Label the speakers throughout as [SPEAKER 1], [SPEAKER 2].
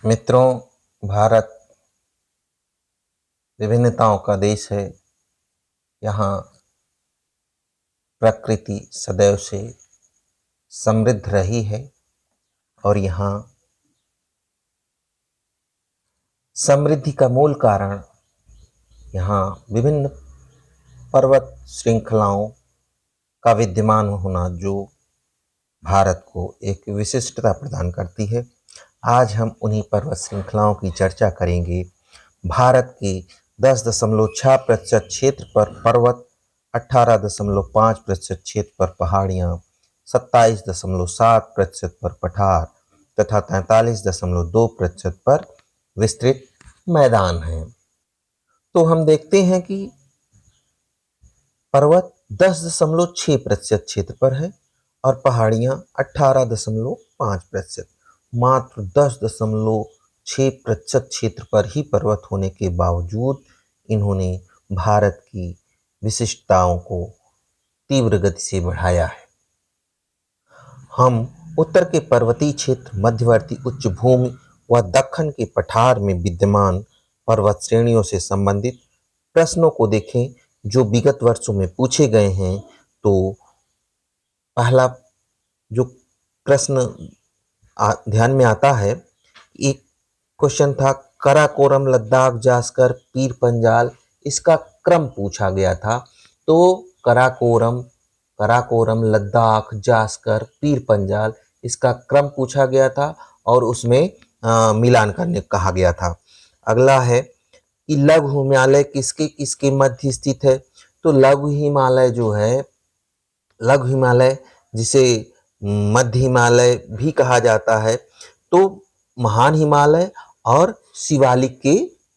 [SPEAKER 1] मित्रों, भारत विभिन्नताओं का देश है। यहाँ प्रकृति सदैव से समृद्ध रही है और यहाँ समृद्धि का मूल कारण यहाँ विभिन्न पर्वत श्रृंखलाओं का विद्यमान होना, जो भारत को एक विशिष्टता प्रदान करती है। आज हम उन्हीं पर्वत श्रृंखलाओं की चर्चा करेंगे। भारत के 10.6% क्षेत्र पर पर्वत, 18.5% क्षेत्र पर पहाड़ियाँ, 27.7% पर पठार तथा 43.2% पर विस्तृत मैदान हैं। तो हम देखते हैं कि पर्वत 10.6% क्षेत्र पर है और पहाड़ियाँ 18.5%। मात्र 10.6% क्षेत्र पर ही पर्वत होने के बावजूद इन्होंने भारत की विशिष्टताओं को तीव्र गति से बढ़ाया है। हम उत्तर के पर्वतीय क्षेत्र, मध्यवर्ती उच्च भूमि व दक्कन के पठार में विद्यमान पर्वत श्रेणियों से संबंधित प्रश्नों को देखें जो विगत वर्षों में पूछे गए हैं। तो पहला जो प्रश्न ध्यान में आता है, एक क्वेश्चन था कराकोरम, लद्दाख, जास्कर, पीर पंजाल, इसका क्रम पूछा गया था। तो कराकोरम, लद्दाख, जास्कर, पीर पंजाल, इसका क्रम पूछा गया था और उसमें मिलान करने कहा गया था। अगला है कि लघु हिमालय किसके किसके मध्य स्थित है। तो लघु हिमालय जो है, लघु हिमालय जिसे मध्य हिमालय भी कहा जाता है, तो महान हिमालय और शिवालिक के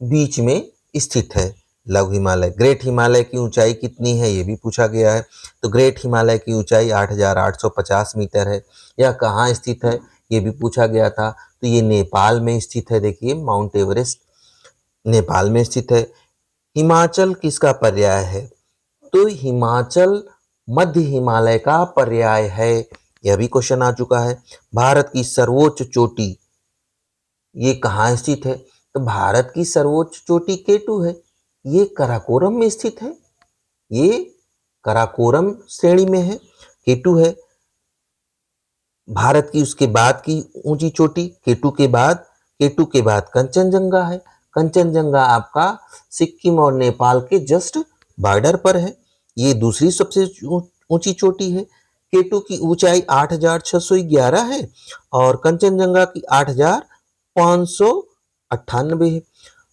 [SPEAKER 1] बीच में स्थित है लघु हिमालय। ग्रेट हिमालय की ऊंचाई कितनी है, ये भी पूछा गया है। तो ग्रेट हिमालय की ऊंचाई 8,850 मीटर है। यह कहाँ स्थित है, ये भी पूछा गया था। तो ये नेपाल में स्थित है। देखिए, माउंट एवरेस्ट नेपाल में स्थित है। हिमाचल किसका पर्याय है। तो हिमाचल मध्य हिमालय का पर्याय है। यह भी क्वेश्चन आ चुका है। भारत की सर्वोच्च चोटी ये कहाँ स्थित है। तो भारत की सर्वोच्च चोटी केटू है। ये कराकोरम में स्थित है। ये कराकोरम श्रेणी में है, केटू है। भारत की उसके बाद की ऊंची चोटी केटू के बाद कंचनजंगा है। कंचनजंगा आपका सिक्किम और नेपाल के जस्ट बॉर्डर पर है। ये दूसरी सबसे ऊंची चोटी है। केटू की ऊंचाई 8,611 है और कंचनजंगा की 8,598 है।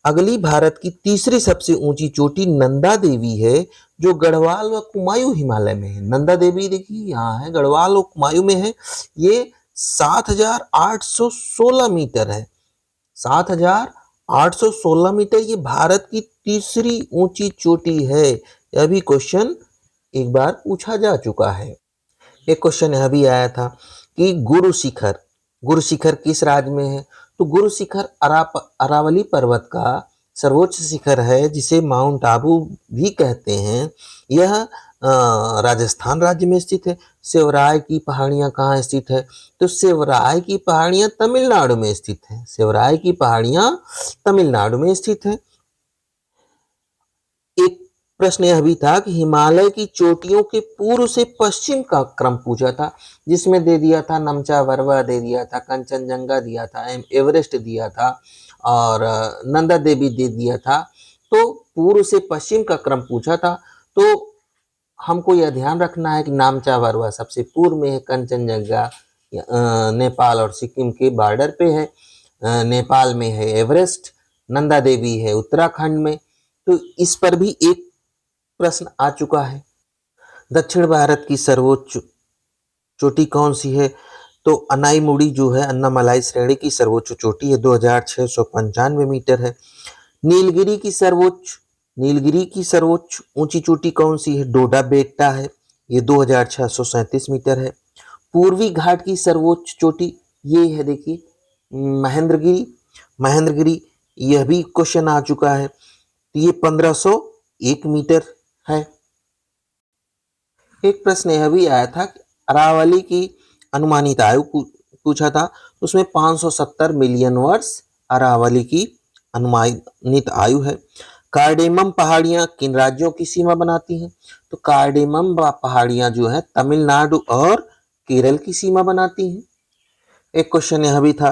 [SPEAKER 1] अगली भारत की तीसरी सबसे ऊंची चोटी नंदा देवी है, जो गढ़वाल व कुमायूं हिमालय में है। नंदा देवी देखिए यहाँ है, गढ़वाल और कुमायूं में है। ये 7,816 मीटर है। 7,816 मीटर ये भारत की तीसरी ऊंची चोटी है। यह भी क्वेश्चन एक बार पूछा जा चुका है। एक क्वेश्चन यह भी आया था कि गुरु शिखर किस राज्य में है। तो गुरु शिखर अरावली पर्वत का सर्वोच्च शिखर है, जिसे माउंट आबू भी कहते हैं। यह राजस्थान राज्य में स्थित है। सेवराय की पहाड़ियां कहाँ स्थित है। तो सेवराय की पहाड़ियां तमिलनाडु में स्थित है। सेवराय की पहाड़ियां तमिलनाडु में स्थित है। एक प्रश्न यह भी था कि हिमालय की चोटियों के पूर्व से पश्चिम का क्रम पूछा था, जिसमें दे दिया था नमचा बरवा, दे दिया था कंचनजंगा, दिया था एवरेस्ट, दिया था और नंदा देवी दे दिया था। तो पूर्व से पश्चिम का क्रम पूछा था। तो हमको यह ध्यान रखना है कि नामचा बरवा सबसे पूर्व में है, कंचनजंगा नेपाल और सिक्किम के बॉर्डर पे है, नेपाल में है एवरेस्ट, नंदा देवी है उत्तराखंड में। तो इस पर भी एक प्रश्न आ चुका है। दक्षिण भारत की सर्वोच्च चोटी कौन सी है। तो अनाईमुड़ी जो है, अन्नामलाई श्रेणी की सर्वोच्च चोटी है, 2,695 मीटर है। नीलगिरी की सर्वोच्च ऊंची चोटी कौन सी है। डोडा बेट्टा है, ये 2,637 मीटर है। पूर्वी घाट की सर्वोच्च चोटी ये है, देखिए महेंद्रगिरी, यह भी क्वेश्चन आ चुका है। तो ये 1,501 मीटर है। एक प्रश्न यह भी आया था कि अरावली की अनुमानित आयु पूछा था, उसमें 570 मिलियन वर्ष अरावली की अनुमानित आयु है। कार्डेमम पहाड़ियां किन राज्यों की सीमा बनाती हैं? तो कार्डेमम पहाड़ियां जो है तमिलनाडु और केरल की सीमा बनाती हैं। एक क्वेश्चन यह भी था,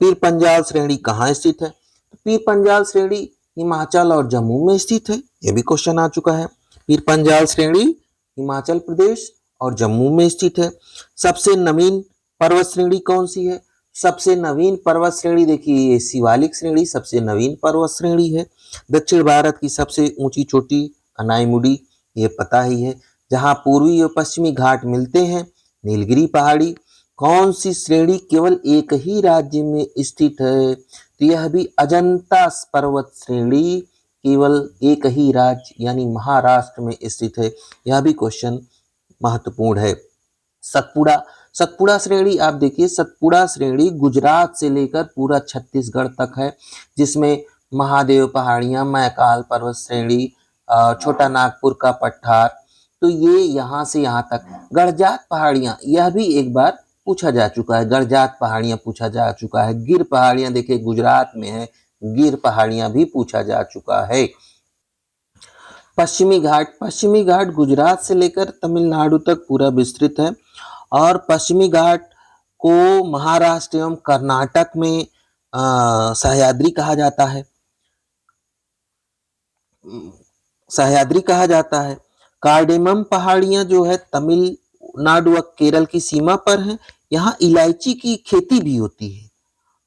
[SPEAKER 1] पीर पंजाल श्रेणी कहाँ स्थित है? तो पीर पंजाल श्रेणी हिमाचल और जम्मू में स्थित है। यह भी क्वेश्चन आ चुका है। पीर पंजाल श्रेणी हिमाचल प्रदेश और जम्मू में स्थित है। सबसे नवीन पर्वत श्रेणी कौन सी है? सबसे नवीन पर्वत श्रेणी देखिए, ये शिवालिक श्रेणी सबसे नवीन पर्वत श्रेणी है। दक्षिण भारत की सबसे ऊंची चोटी अनाईमुडी, ये पता ही है। जहां पूर्वी और पश्चिमी घाट मिलते हैं, नीलगिरी पहाड़ी। कौन सी श्रेणी केवल एक ही राज्य में स्थित है? तो यह भी अजंता पर्वत श्रेणी केवल एक ही राज्य यानी महाराष्ट्र में स्थित है। यह भी क्वेश्चन महत्वपूर्ण है। सतपुड़ा, सतपुड़ा श्रेणी आप देखिए, सतपुड़ा श्रेणी गुजरात से लेकर पूरा छत्तीसगढ़ तक है, जिसमें महादेव पहाड़ियां, मैकाल पर्वत श्रेणी, छोटा नागपुर का पठार, तो ये यहाँ से यहाँ तक। गड़जात पहाड़ियां, यह भी एक बार पूछा जा चुका है, गड़जात पहाड़ियां पूछा जा चुका है। गिर पहाड़ियां देखिए गुजरात में है, गिर पहाड़ियां भी पूछा जा चुका है। पश्चिमी घाट, पश्चिमी घाट गुजरात से लेकर तमिलनाडु तक पूरा विस्तृत है और पश्चिमी घाट को महाराष्ट्र एवं कर्नाटक में सह्याद्री कहा जाता है, सह्याद्री कहा जाता है। कार्डेमम पहाड़ियां जो है तमिलनाडु व केरल की सीमा पर है। यहाँ इलायची की खेती भी होती है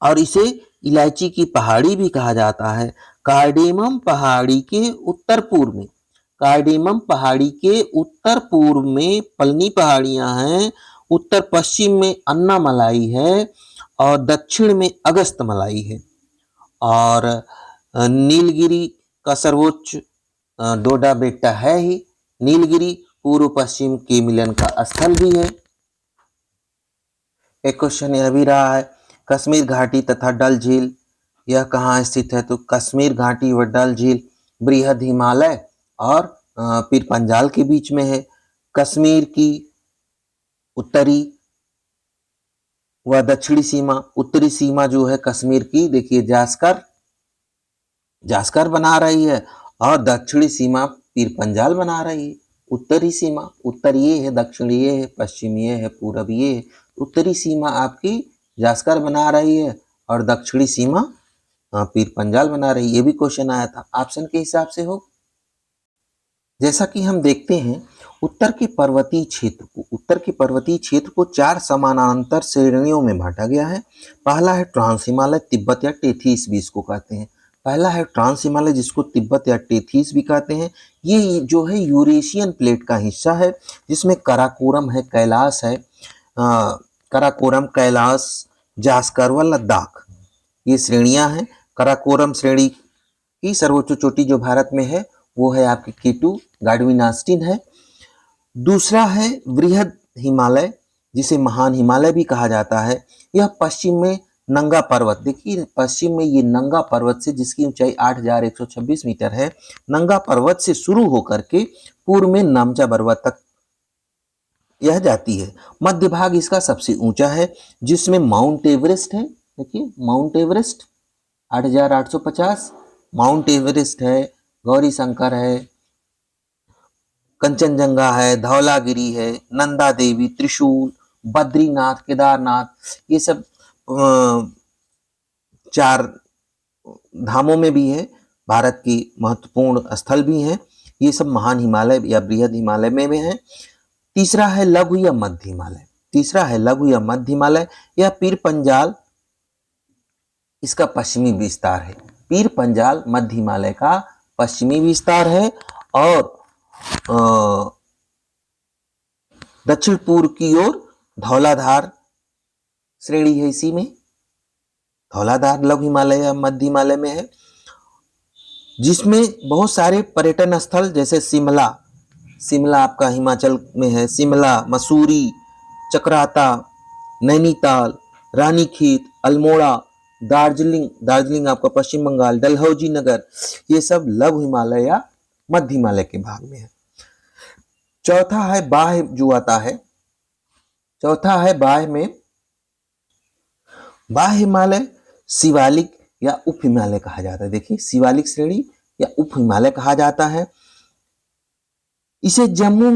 [SPEAKER 1] और इसे इलायची की पहाड़ी भी कहा जाता है। कार्डेमम पहाड़ी के उत्तर पूर्व में, कार्डेमम पहाड़ी के उत्तर पूर्व में पलनी पहाड़ियां हैं, उत्तर पश्चिम में अन्नामलाई है और दक्षिण में अगस्तमलाई है। और नीलगिरी का सर्वोच्च डोडा बेट्टा है ही। नीलगिरी पूर्व पश्चिम के मिलन का स्थल भी है। एक क्वेश्चन यह भी रहा है, कश्मीर घाटी तथा डल झील यह कहाँ स्थित है? तो कश्मीर घाटी व डल झील बृहद हिमालय और पीर पंजाल के बीच में है। कश्मीर की उत्तरी व दक्षिणी सीमा, उत्तरी सीमा जो है कश्मीर की देखिए जास्कर बना रही है और दक्षिणी सीमा पीर पंजाल बना रही है। उत्तरी सीमा, उत्तर ये है, दक्षिण ये है, पश्चिम ये है, पूरब ये है। उत्तरी सीमा आपकी जास्कर बना रही है और दक्षिणी सीमा पीर पंजाल बना रही है। ये भी क्वेश्चन आया था, ऑप्शन के हिसाब से हो। जैसा कि हम देखते हैं, उत्तर के पर्वतीय क्षेत्र को 4 समानांतर श्रेणियों में बांटा गया है। पहला है ट्रांस हिमालय, तिब्बत या टेथीस भी इसको कहते हैं। पहला है ट्रांस हिमालय, जिसको तिब्बत या टेथीस भी कहते हैं। ये जो है यूरेशियन प्लेट का हिस्सा है, जिसमें कराकोरम है, कैलाश है, कराकोरम, कैलाश, जास्कर व लद्दाख, ये श्रेणियां हैं। कराकोरम श्रेणी की सर्वोच्च चोटी जो भारत में है वो है आपकी केटू गाडविनास्टिन है। दूसरा है बृहद हिमालय, जिसे महान हिमालय भी कहा जाता है। यह पश्चिम में नंगा पर्वत, देखिए पश्चिम में ये नंगा पर्वत से, जिसकी ऊंचाई 8126 मीटर है, नंगा पर्वत से शुरू होकर के पूर्व में नामचा पर्वत तक यह जाती है। मध्य भाग इसका सबसे ऊंचा है, जिसमें माउंट एवरेस्ट है। देखिए माउंट एवरेस्ट 8850, माउंट एवरेस्ट है, गौरी शंकर है, कंचनजंगा है, धौलागिरी है, नंदा देवी, त्रिशूल, बद्रीनाथ, केदारनाथ, ये सब 4 धामों में भी है, भारत की महत्वपूर्ण स्थल भी हैं। ये सब महान हिमालय या बृहद हिमालय में भी हैं। तीसरा है लघु या मध्य हिमालय, यह पीर पंजाल इसका पश्चिमी विस्तार है। पीर पंजाल मध्य हिमालय का पश्चिमी विस्तार है और दक्षिण पूर्व की ओर धौलाधार श्रेणी है, इसी में धौलाधार लघु हिमालय या मध्य हिमालय में है, जिसमें बहुत सारे पर्यटन स्थल जैसे शिमला आपका हिमाचल में है, शिमला, मसूरी, चक्राता, नैनीताल, रानीखेत, अल्मोड़ा, दार्जिलिंग आपका पश्चिम बंगाल, डलहौजी नगर, ये सब लघु हिमालय या मध्य हिमालय के भाग में है। चौथा है बाह्य जो आता है, बाह्य हिमालय शिवालिक या उप हिमालय कहा जाता है। देखिए, शिवालिक श्रेणी या उप हिमालय कहा जाता है। इसे जम्मू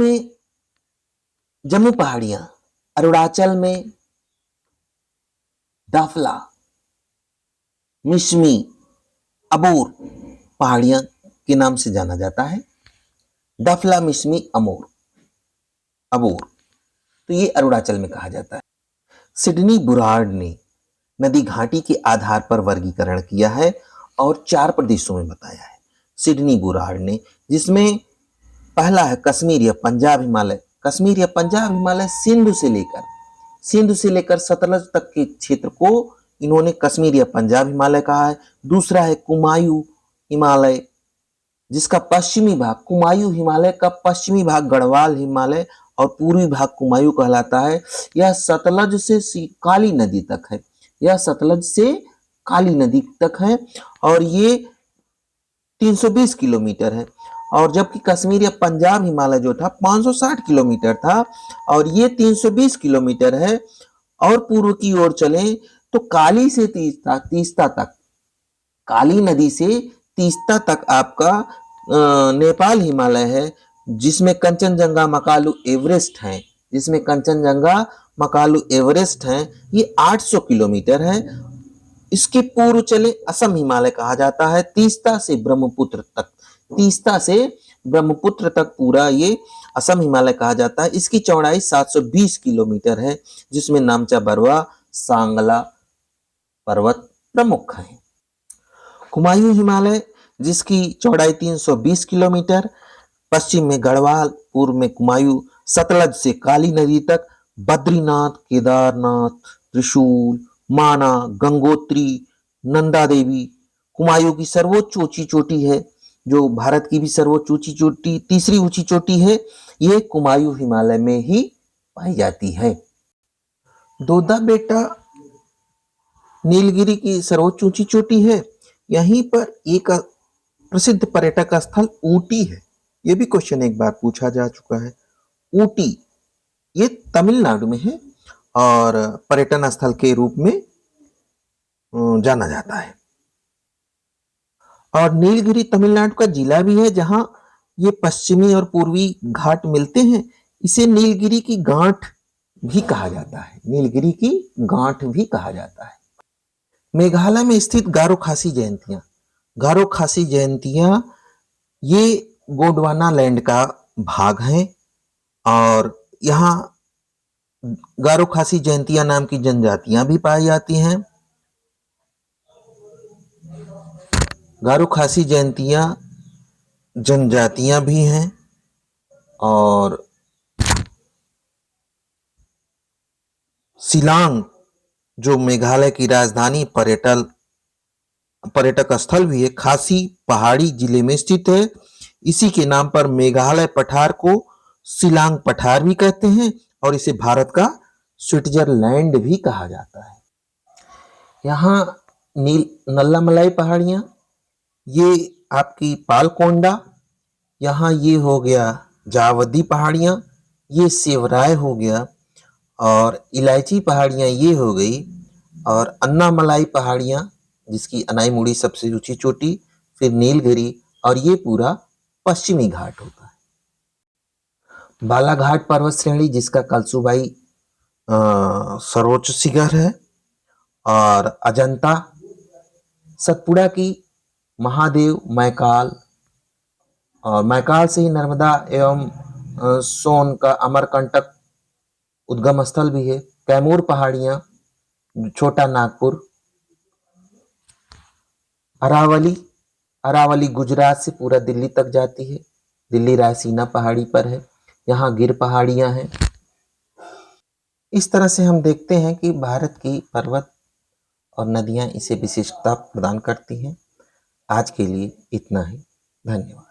[SPEAKER 1] पहाड़ियां, अरुणाचल में दाफला, मिश्मी, अबोर पहाड़ियां के नाम से जाना जाता है। दाफला, मिश्मी, अबोर, तो ये अरुणाचल में कहा जाता है। सिडनी बुरार्ड ने नदी घाटी के आधार पर वर्गीकरण किया है और 4 प्रदेशों में बताया है। सिडनी बुरार्ड ने, जिसमें पहला है कश्मीर या पंजाब हिमालय। कश्मीर या पंजाब हिमालय सिंधु से लेकर सतलज तक के क्षेत्र को इन्होंने कश्मीर या पंजाब हिमालय कहा है। दूसरा है कुमायूं हिमालय, जिसका पश्चिमी भाग, कुमायूं हिमालय का पश्चिमी भाग गढ़वाल हिमालय और पूर्वी भाग कुमायूं कहलाता है। यह सतलज से काली नदी तक है। यह सतलज से काली नदी तक है और ये 320 किलोमीटर है। और जबकि कश्मीर या पंजाब हिमालय जो था 560 किलोमीटर था और ये 320 किलोमीटर है। और पूर्व की ओर चले तो काली से तीस्ता तक, काली नदी से तीस्ता तक आपका नेपाल हिमालय है, जिसमें कंचनजंगा, मकालू, एवरेस्ट हैं, जिसमें कंचनजंगा, मकालू, एवरेस्ट हैं। ये 800 किलोमीटर है। इसके पूर्व चले असम हिमालय कहा जाता है, तीस्ता से ब्रह्मपुत्र तक पूरा ये असम हिमालय कहा जाता है। इसकी चौड़ाई 720 किलोमीटर है, जिसमें नामचा बरवा, सांगला पर्वत प्रमुख हैं। कुमायूं हिमालय, जिसकी चौड़ाई 320 किलोमीटर, पश्चिम में गढ़वाल, पूर्व में कुमायूं, सतलज से काली नदी तक, बद्रीनाथ, केदारनाथ, त्रिशूल, माना, गंगोत्री, नंदा देवी। कुमायूं की सर्वोच्च ऊंची चोटी है, जो भारत की भी सर्वोच्च ऊंची चोटी, तीसरी ऊंची चोटी है, ये कुमायूं हिमालय में ही पाई जाती है। दोदा बेटा नीलगिरी की सर्वोच्च ऊंची चोटी है। यहीं पर एक प्रसिद्ध पर्यटक स्थल ऊटी है। यह भी क्वेश्चन एक बार पूछा जा चुका है। ऊटी ये तमिलनाडु में है और पर्यटन स्थल के रूप में जाना जाता है। और नीलगिरी तमिलनाडु का जिला भी है, जहां ये पश्चिमी और पूर्वी घाट मिलते हैं। इसे नीलगिरी की गांठ भी कहा जाता है। नीलगिरी की गांठ भी कहा जाता है। मेघालय में स्थित गारो खासी जयंतियां ये गोंडवाना लैंड का भाग है और यहाँ गारो खासी जयंतिया नाम की जनजातियां भी पाई जाती हैं। गारो खासी जनजातियां भी हैं और शिलांग, जो मेघालय की राजधानी पर्यटक स्थल भी है, खासी पहाड़ी जिले में स्थित है। इसी के नाम पर मेघालय पठार को शिलांग पठार भी कहते हैं और इसे भारत का स्विट्जरलैंड भी कहा जाता है। यहाँ नल्लामलाई पहाड़ियां, ये आपकी पालकोंडा, यहाँ ये हो गया जावदी पहाड़ियां, ये सेवराय हो गया और इलायची पहाड़ियां ये हो गई और अन्नामलाई पहाड़ियां, जिसकी अनाईमुड़ी सबसे ऊंची चोटी, फिर नीलगिरी और ये पूरा पश्चिमी घाट होता है। बालाघाट पर्वत श्रेणी, जिसका कलसुबाई सर्वोच्च शिखर है, और अजंता, सतपुड़ा की महादेव, मैकाल, और मैकाल से ही नर्मदा एवं सोन का अमरकंटक उद्गम स्थल भी है। कैमूर पहाड़ियां, छोटा नागपुर, अरावली गुजरात से पूरा दिल्ली तक जाती है। दिल्ली रायसीना पहाड़ी पर है। यहाँ गिर पहाड़ियां हैं। इस तरह से हम देखते हैं कि भारत की पर्वत और नदियां इसे विशिष्टता प्रदान करती हैं। आज के लिए इतना ही। धन्यवाद।